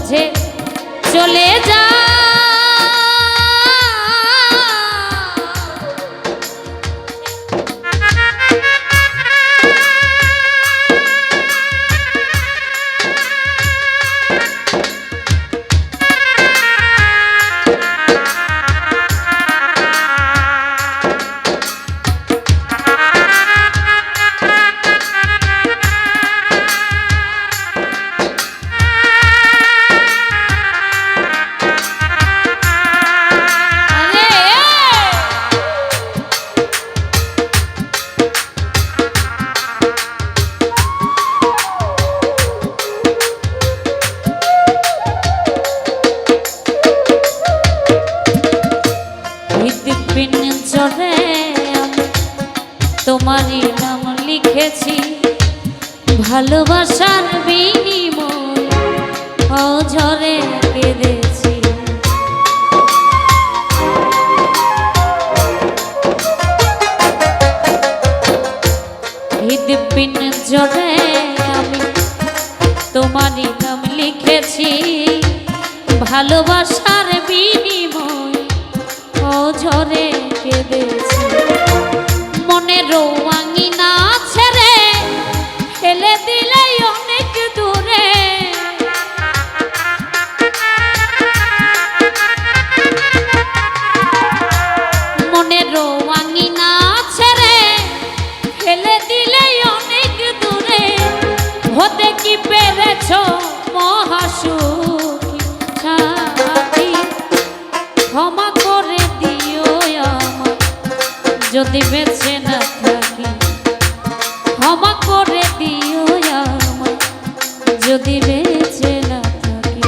বুঝে চলে যা তোমারই নাম লিখেছি ভালোবাসার বিনিময় অঝরে কেঁদেছি হৃদপিন জোরে আমি তোমারই নাম লিখেছি ভালোবাসার বিনিময় অঝরে কেঁদেছি মনের রঙিনা ছেড়ে ফেলে দিলে অনেক দূরে মনের রঙিনা ছেড়ে ফেলে দিলে অনেক দূরে হতে কি পেরেছ মহাসুখী সাথী ক্ষমা করে দিও আমার যদি বেঁচে না থাকি ক্ষমা করে দিও আমায় যদি বেঁচে না থাকি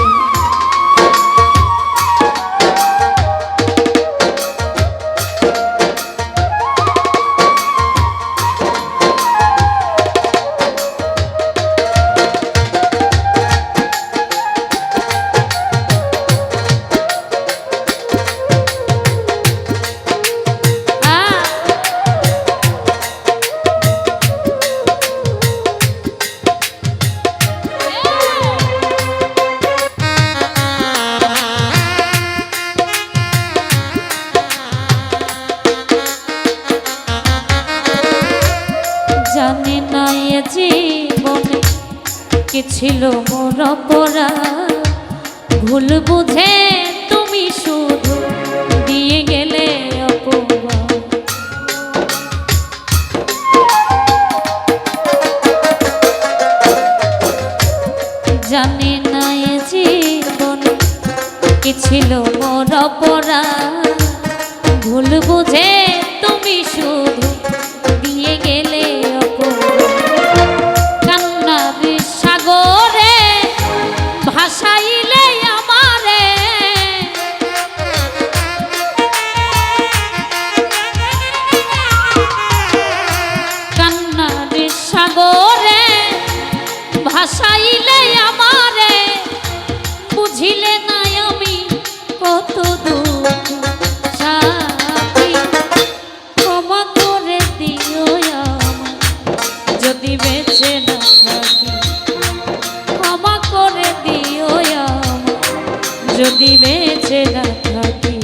জানি না এ জীবনে কি ছিল মোর অপরাধ ভুল বুঝে তুমি শুধু দিয়ে গেলে অপবাদ জানি না এ জীবনে কি ছিল মোর অপরাধ ভুল বুঝে তুমি শুধু দিয়ে গেলে সাগরে ভাসাইলে আমারে কান্নার সাগরে ভাসাইলে আমারে বুঝিলে না আমি কত দুঃখ সাথী ক্ষমা করে দিও আমার যদি বেঁচে না থাকি ক্ষমা করে দিও আমায় যদি বেঁচে না থাকি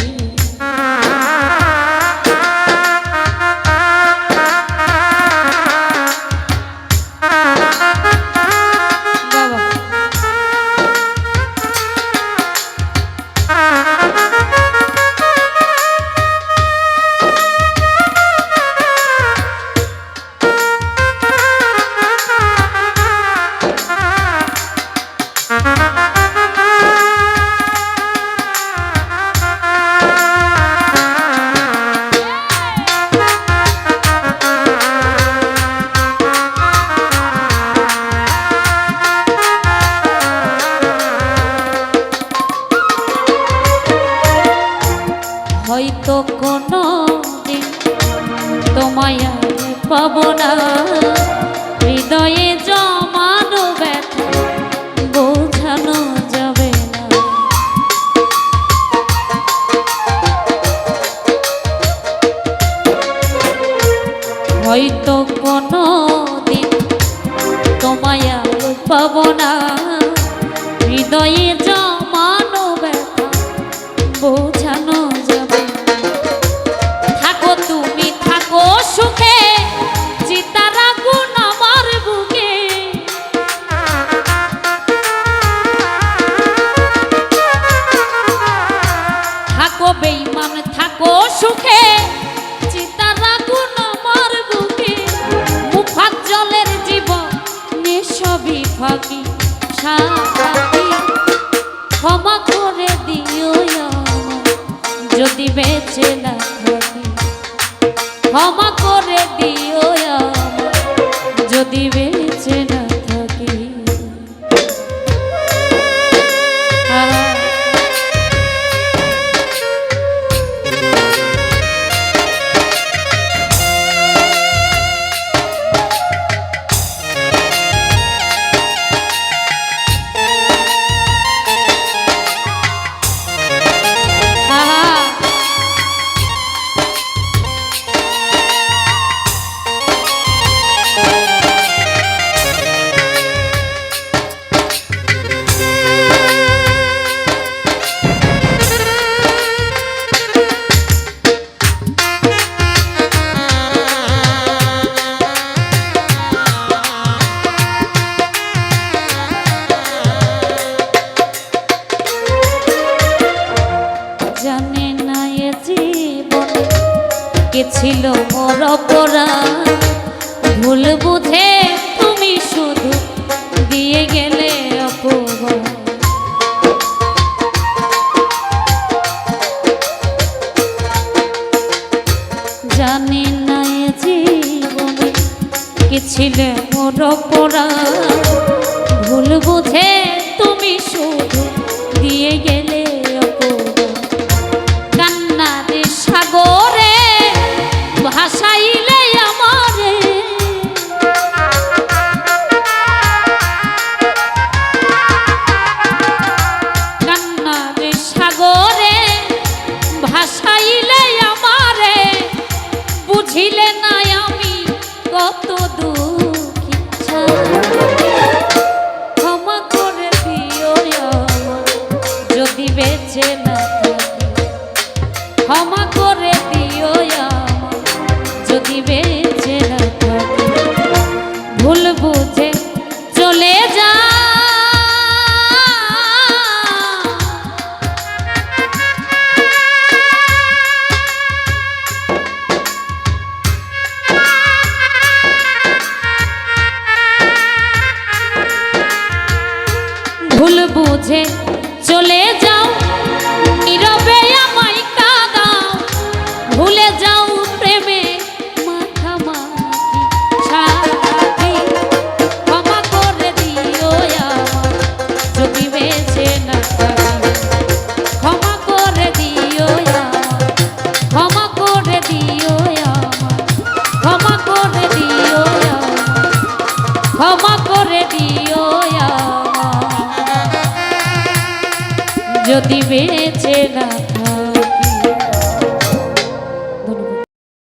হয়তো কোনো দিন তোমায় পাবো না হৃদয়ে জমানো ব্যথা বোঝানো যাবে না হয়তো কোনো দিন তোমায় পাবো না হৃদয়ে যদি বেঁচে না থাকি ক্ষমা করে দিও আমায় যদি বেঁচে না থাকি। কে ছিল মোর অপরাধ ভুল বুঝে তুমি শুধু দিয়ে গেলে অপবাদ। জানি না এ জীবনে কে ছিল মোর অপরাধ ভুল বুঝে তুমি শুধু দিয়ে গেলে অপবাদ। কান্নার সাগরে ভাসাইলে আমারে কান্নার সাগরে ভাসাইলে আমারে বুঝিলে না আমি কত দুঃখী। ক্ষমা করে দিও আমায় যদি বেঁচে না থাকি ক্ষমা করে দিও আমায় যদি বেঁচে না থাকি। ভুল বুঝে চলে যা ভুল বুঝে চলে যাও নীরবে আমায় কাঁদাও ভুলে যাও প্রেমে মাখামাখি সাথী। ক্ষমা করে দিও আমায় যদি বেঁচে না থাকি ক্ষমা করে দিও আমায় ক্ষমা করে দিও আমায় ক্ষমা করে দিও আমায় ক্ষমা করে দিও আমায় যদি বেঁচে না